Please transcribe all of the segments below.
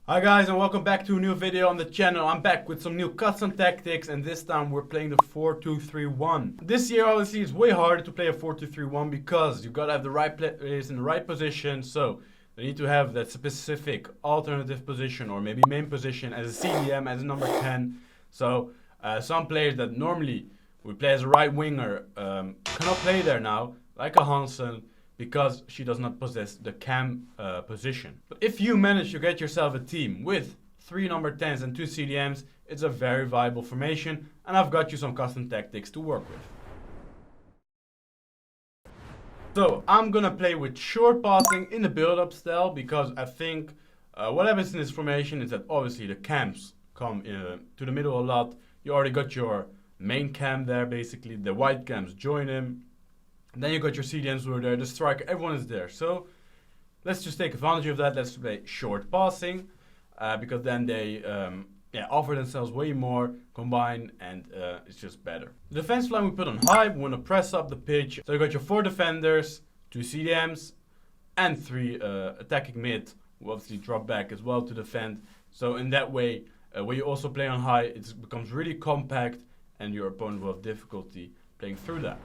Hi guys, and welcome back to a new video on the channel. I'm back with some new custom tactics, and this time we're playing the 4-2-3-1. This year obviously it's way harder to play a 4-2-3-1 because you gotta have the right players in the right position, so you need to have that specific alternative position or maybe main position as a CDM, as a number 10. So some players that normally would play as a right winger cannot play there now, like a Hansen, because she does not possess the cam position. But if you manage to get yourself a team with 3 number 10s and 2 CDMs, it's a very viable formation, and I've got you some custom tactics to work with. So I'm gonna play with short passing in the build-up style, because I think what happens in this formation is that obviously the cams come to the middle a lot. You already got your main cam there, basically the white cams join him. And then you got your CDMs who are there, the striker, everyone is there. So let's just take advantage of that. Let's play short passing, because then they offer themselves way more, combine, and it's just better. The defense line we put on high. We want to press up the pitch. So you got your 4 defenders, 2 CDMs, and 3 attacking mid, who obviously drop back as well to defend. So in that way, when you also play on high, it becomes really compact, and your opponent will have difficulty playing through that.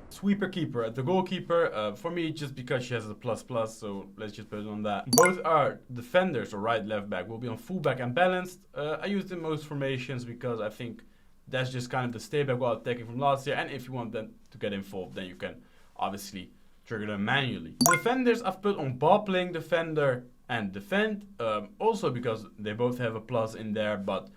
Sweeper keeper at the goalkeeper, for me just because she has a ++, so let's just put it on that. Both our defenders, or right left back, will be on fullback and balanced. I use in most formations because I think that's just kind of the stay back while attacking from last year, and if you want them to get involved, then you can obviously trigger them manually. Defenders I've put on ball playing defender and defend, also because they both have a plus in there, but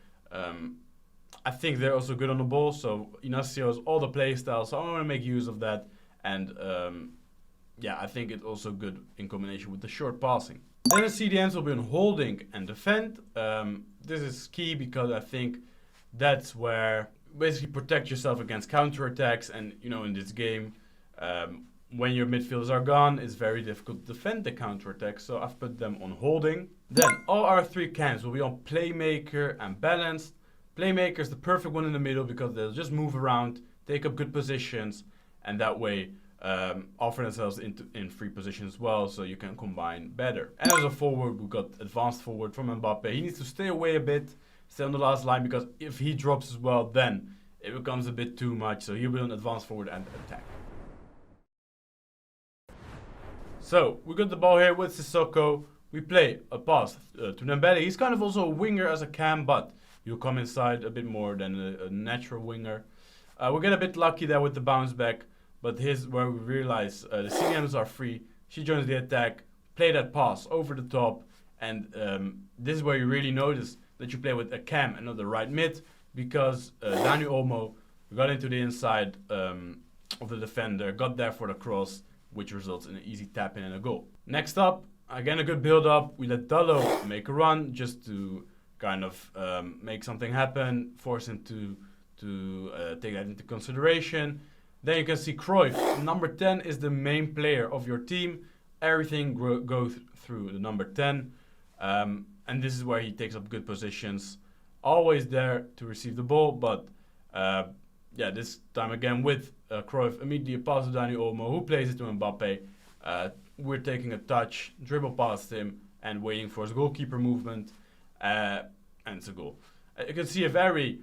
I think they're also good on the ball. So Inacio has all the play styles, so I want to make use of that. And I think it's also good in combination with the short passing. Then the CDMs will be on holding and defend. This is key because I think that's where you basically protect yourself against counterattacks. And in this game, when your midfielders are gone, it's very difficult to defend the counterattack. So I've put them on holding. Then all our 3 cams will be on playmaker and balanced. Playmaker is the perfect one in the middle because they'll just move around, take up good positions, and that way offer themselves in free positions as well, so you can combine better. And as a forward, we've got advanced forward from Mbappe. He needs to stay away a bit, stay on the last line, because if he drops as well, then it becomes a bit too much. So he'll be on advanced forward and attack. So we got the ball here with Sissoko. We play a pass to Dembele. He's kind of also a winger as a cam, but you'll come inside a bit more than a natural winger. We get a bit lucky there with the bounce back, but here's where we realize the CDMs are free. She joins the attack, play that pass over the top, and this is where you really notice that you play with a cam and not the right mid, because Dani Olmo got into the inside of the defender, got there for the cross, which results in an easy tap in and a goal. Next up, again a good build up. We let Dallo make a run just to kind of make something happen, force him to take that into consideration. Then you can see Cruyff. Number 10 is the main player of your team. Everything goes through the number 10. And this is where he takes up good positions. Always there to receive the ball, but this time again with Cruyff, immediately a pass to Dani Olmo, who plays it to Mbappe. We're taking a touch, dribble past him, and waiting for his goalkeeper movement. And it's a goal. You can see a very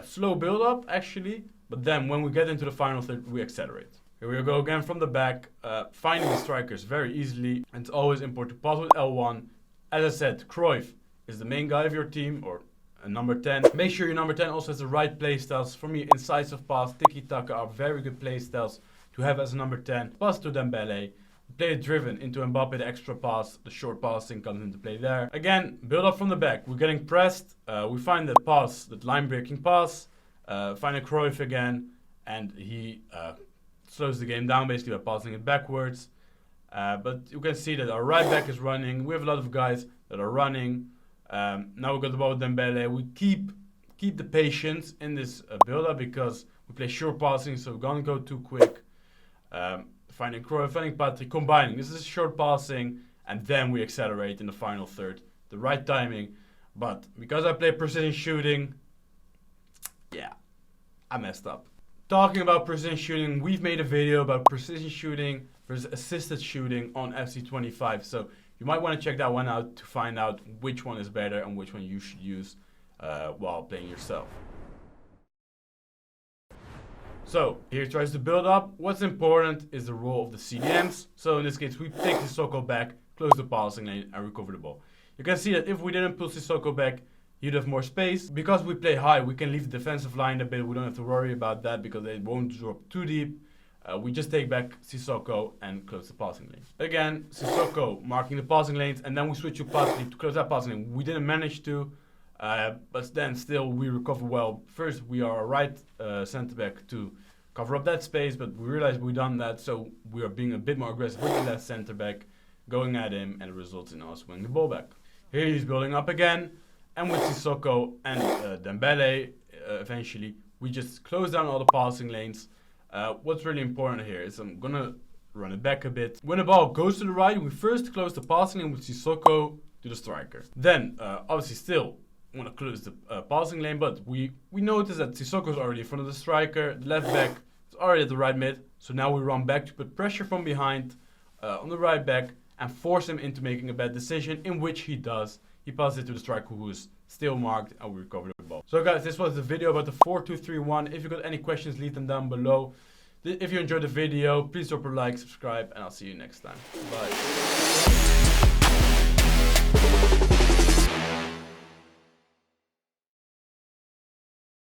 slow build-up actually, but then when we get into the final third, we accelerate. Here we go again from the back, finding the strikers very easily, and it's always important to pass with L1. As I said, Cruyff is the main guy of your team, or a number 10. Make sure your number 10 also has the right play styles. For me, incisive pass, tiki-taka are very good play styles to have as a number 10. Pass to Dembele. Play it driven into Mbappe, the extra pass, the short passing comes into play there. Again, build up from the back. We're getting pressed. We find that pass, that line-breaking pass. Find a Cruyff again, and he slows the game down basically by passing it backwards. But you can see that our right back is running. We have a lot of guys that are running. Now we got the ball with Dembele. We keep the patience in this build-up because we play short passing, so we're gonna go too quick. Finding Cruyff, finding Patrick, combining. This is short passing, and then we accelerate in the final third. The right timing, but because I play precision shooting, I messed up. Talking about precision shooting, we've made a video about precision shooting versus assisted shooting on FC 25. So You might want to check that one out to find out which one is better and which one you should use while playing yourself. So here he tries to build up. What's important is the role of the CDMs. So in this case, we take Sissoko back, close the passing lane, and recover the ball. You can see that if we didn't pull Sissoko back, he'd have more space. Because we play high, we can leave the defensive line a bit. We don't have to worry about that because they won't drop too deep. We just take back Sissoko and close the passing lane. Again, Sissoko marking the passing lanes, and then we switch to passing to close that passing lane. We didn't manage to. But then still we recover well. First we are a right centre back to cover up that space, but we realized we've done that, so we are being a bit more aggressive with the left centre back, going at him, and it results in us winning the ball back. Here he's building up again, and with Sissoko and Dembele, eventually we just close down all the passing lanes. What's really important here is I'm gonna run it back a bit. When the ball goes to the right, we first close the passing lane with Sissoko to the striker. Then obviously still want to close the passing lane, but we notice that Sissoko is already in front of the striker. The left back is already at the right mid, so now we run back to put pressure from behind on the right back and force him into making a bad decision, in which he does. He passes it to the striker who is still marked, and we recover the ball. So guys, this was the video about the 4-2-3-1. If you got any questions, leave them down below. If you enjoyed the video, please drop a like, subscribe, and I'll see you next time. Bye.